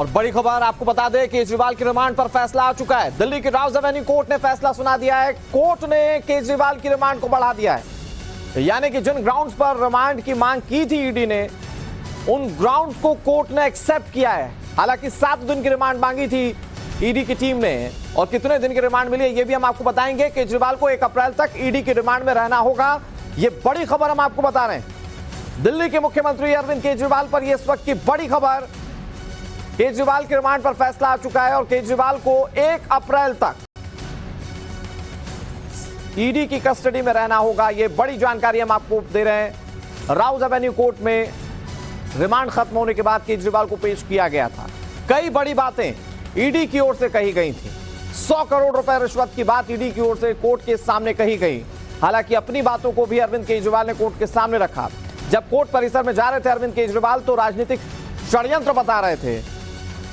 और बड़ी खबर आपको बता दें, केजरीवाल के रिमांड पर फैसला आ चुका है। दिल्ली के राउज एवेन्यू कोर्ट ने फैसला सुना दिया है। कोर्ट ने केजरीवाल की रिमांड को बढ़ा दिया है, यानी कि जिन ग्राउंड्स पर रिमांड की मांग की थी ईडी ने, उन ग्राउंड्स को कोर्ट ने एक्सेप्ट किया है। हालांकि 7 दिन की रिमांड मांगी थी ईडी की टीम ने, और कितने दिन की रिमांड मिली है ये भी हम आपको बताएंगे। केजरीवाल को 1 अप्रैल तक ईडी की रिमांड में रहना होगा, ये बड़ी खबर हम आपको बता रहे हैं। दिल्ली के मुख्यमंत्री अरविंद केजरीवाल पर यह इस वक्त की बड़ी खबर। केजरीवाल के रिमांड पर फैसला आ चुका है और केजरीवाल को 1 अप्रैल तक ईडी की कस्टडी में रहना होगा। यह बड़ी जानकारी हम आपको दे रहे हैं। राउज एवेन्यू कोर्ट में रिमांड खत्म होने के बाद केजरीवाल को पेश किया गया था। कई बड़ी बातें ईडी की ओर से कही गई थी। 100 करोड़ रुपए रिश्वत की बात ईडी की ओर से कोर्ट के सामने कही गई। हालांकि अपनी बातों को भी अरविंद केजरीवाल ने कोर्ट के सामने रखा। जब कोर्ट परिसर में जा रहे थे अरविंद केजरीवाल तो राजनीतिक षड्यंत्र बता रहे थे,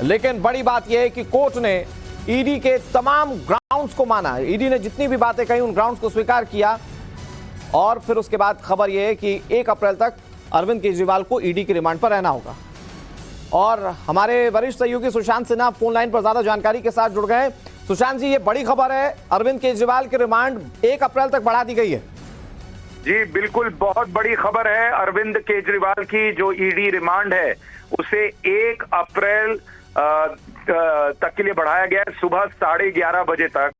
लेकिन बड़ी बात यह है कि कोर्ट ने ईडी के तमाम ग्राउंड्स को माना। ईडी ने जितनी भी बातें कही उन ग्राउंड्स को स्वीकार किया, और फिर उसके बाद खबर यह है कि 1 अप्रैल तक अरविंद केजरीवाल को ईडी के रिमांड पर रहना होगा। और हमारे वरिष्ठ सहयोगी सुशांत सिन्हा फोन लाइन पर ज्यादा जानकारी के साथ जुड़ गए। सुशांत जी, ये बड़ी खबर है, अरविंद केजरीवाल की रिमांड 1 अप्रैल तक बढ़ा दी गई है। जी बिल्कुल, बहुत बड़ी खबर है। अरविंद केजरीवाल की जो ईडी रिमांड है उसे 1 अप्रैल तक के लिए बढ़ाया गया है, सुबह 11:30 बजे तक।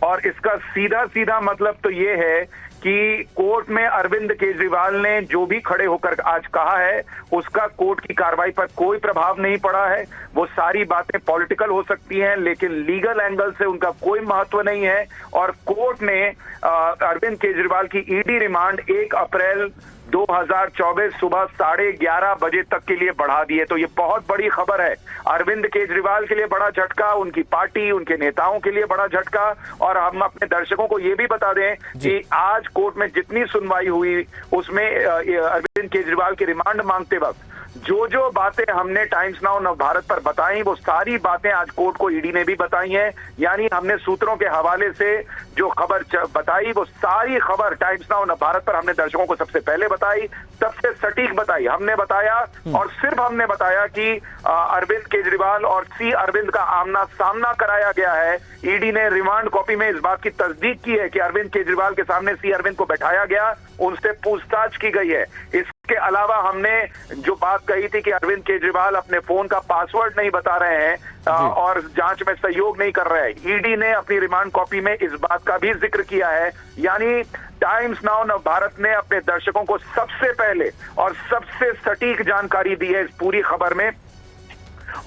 और इसका सीधा सीधा मतलब तो ये है कि कोर्ट में अरविंद केजरीवाल ने जो भी खड़े होकर आज कहा है उसका कोर्ट की कार्रवाई पर कोई प्रभाव नहीं पड़ा है। वो सारी बातें पॉलिटिकल हो सकती हैं, लेकिन लीगल एंगल से उनका कोई महत्व नहीं है। और कोर्ट ने अरविंद केजरीवाल की ईडी रिमांड 1 अप्रैल 2024 सुबह 11:30 बजे तक के लिए बढ़ा दी है। तो ये बहुत बड़ी खबर है। अरविंद केजरीवाल के लिए बड़ा झटका, उनकी पार्टी, उनके नेताओं के लिए बड़ा झटका। और हम अपने दर्शकों को ये भी बता दें कि आज कोर्ट में जितनी सुनवाई हुई उसमें अरविंद केजरीवाल की रिमांड मांगते वक्त जो बातें हमने टाइम्स नाउ नव भारत पर बताई, वो सारी बातें आज कोर्ट को ईडी ने भी बताई हैं। यानी हमने सूत्रों के हवाले से जो खबर बताई, वो सारी खबर टाइम्स नाउ नव भारत पर हमने दर्शकों को सबसे पहले बताई, सबसे सटीक बताई। हमने बताया, और सिर्फ हमने बताया कि अरविंद केजरीवाल और सी अरविंद का आमना सामना कराया गया है। ईडी ने रिमांड कॉपी में इस बात की तस्दीक की है कि अरविंद केजरीवाल के सामने सी अरविंद को बैठाया गया, उनसे पूछताछ की गई है। इसके अलावा हमने जो बात कही थी कि अरविंद केजरीवाल अपने फोन का पासवर्ड नहीं बता रहे हैं और जांच में सहयोग नहीं कर रहे हैं, ईडी ने अपनी रिमांड कॉपी में इस बात का भी जिक्र किया है। यानी टाइम्स नाउ नव भारत ने अपने दर्शकों को सबसे पहले और सबसे सटीक जानकारी दी है इस पूरी खबर में।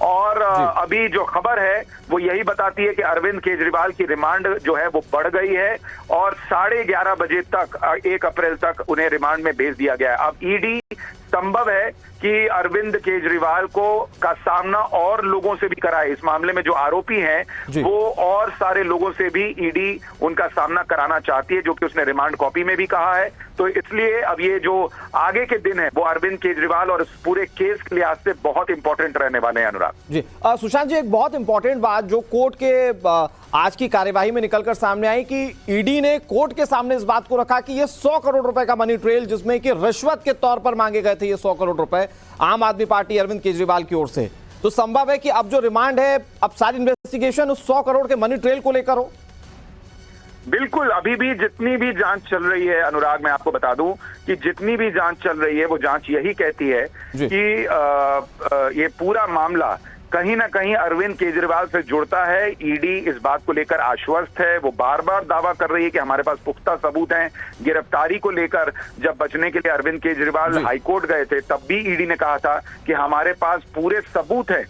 और अभी जो खबर है वो यही बताती है कि अरविंद केजरीवाल की रिमांड जो है वो बढ़ गई है और 11:30 बजे तक 1 अप्रैल तक उन्हें रिमांड में भेज दिया गया है। अब ईडी संभव है कि अरविंद केजरीवाल को का सामना और लोगों से भी कराए। इस मामले में जो आरोपी हैं वो और सारे लोगों से भी ईडी उनका सामना कराना चाहती है, जो कि उसने रिमांड कॉपी में भी कहा है। तो इसलिए अब ये जो आगे के दिन है वो अरविंद केजरीवाल और इस पूरे केस के लिहाज से बहुत इंपॉर्टेंट रहने वाले हैं। अनुराग जी, सुशांत जी, एक बहुत इंपॉर्टेंट बात जो कोर्ट के आज की कार्यवाही में निकलकर सामने आई कि ईडी ने कोर्ट के सामने इस बात को रखा कि ये 100 करोड़ रुपए का मनी ट्रेल, जिसमें कि रिश्वत के तौर पर मांगे गए थे ये 100 करोड़ रुपए आम आदमी पार्टी अरविंद केजरीवाल की ओर से, तो संभव है कि अब जो रिमांड है, अब सारी इन्वेस्टिगेशन उस 100 करोड़ के मनी ट्रेल को लेकर हो। बिल्कुल, अभी भी जितनी भी जांच चल रही है अनुराग, मैं आपको बता दूं कि जितनी भी जांच चल रही है वो जांच यही कहती है कि ये पूरा मामला कहीं ना कहीं अरविंद केजरीवाल से जुड़ता है। ईडी इस बात को लेकर आश्वस्त है। वो बार बार दावा कर रही है कि हमारे पास पुख्ता सबूत हैं। गिरफ्तारी को लेकर जब बचने के लिए अरविंद केजरीवाल हाईकोर्ट गए थे, तब भी ईडी ने कहा था कि हमारे पास पूरे सबूत है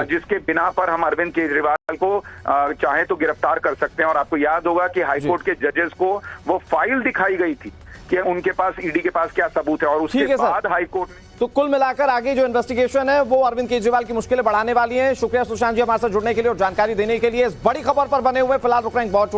जिसके बिना पर हम अरविंद केजरीवाल को चाहे तो गिरफ्तार कर सकते हैं। और आपको याद होगा कि हाईकोर्ट के जजेस को वो फाइल दिखाई गई थी कि उनके पास, ईडी के पास क्या सबूत है, और उसके बाद हाईकोर्ट ने। तो कुल मिलाकर आगे जो इन्वेस्टिगेशन है वो अरविंद केजरीवाल की मुश्किलें बढ़ाने वाली है। शुक्रिया सुशांत जी हमारे साथ जुड़ने के लिए और जानकारी देने के लिए। इस बड़ी खबर पर बने हुए फिलहाल रुक रहे हैं बहुत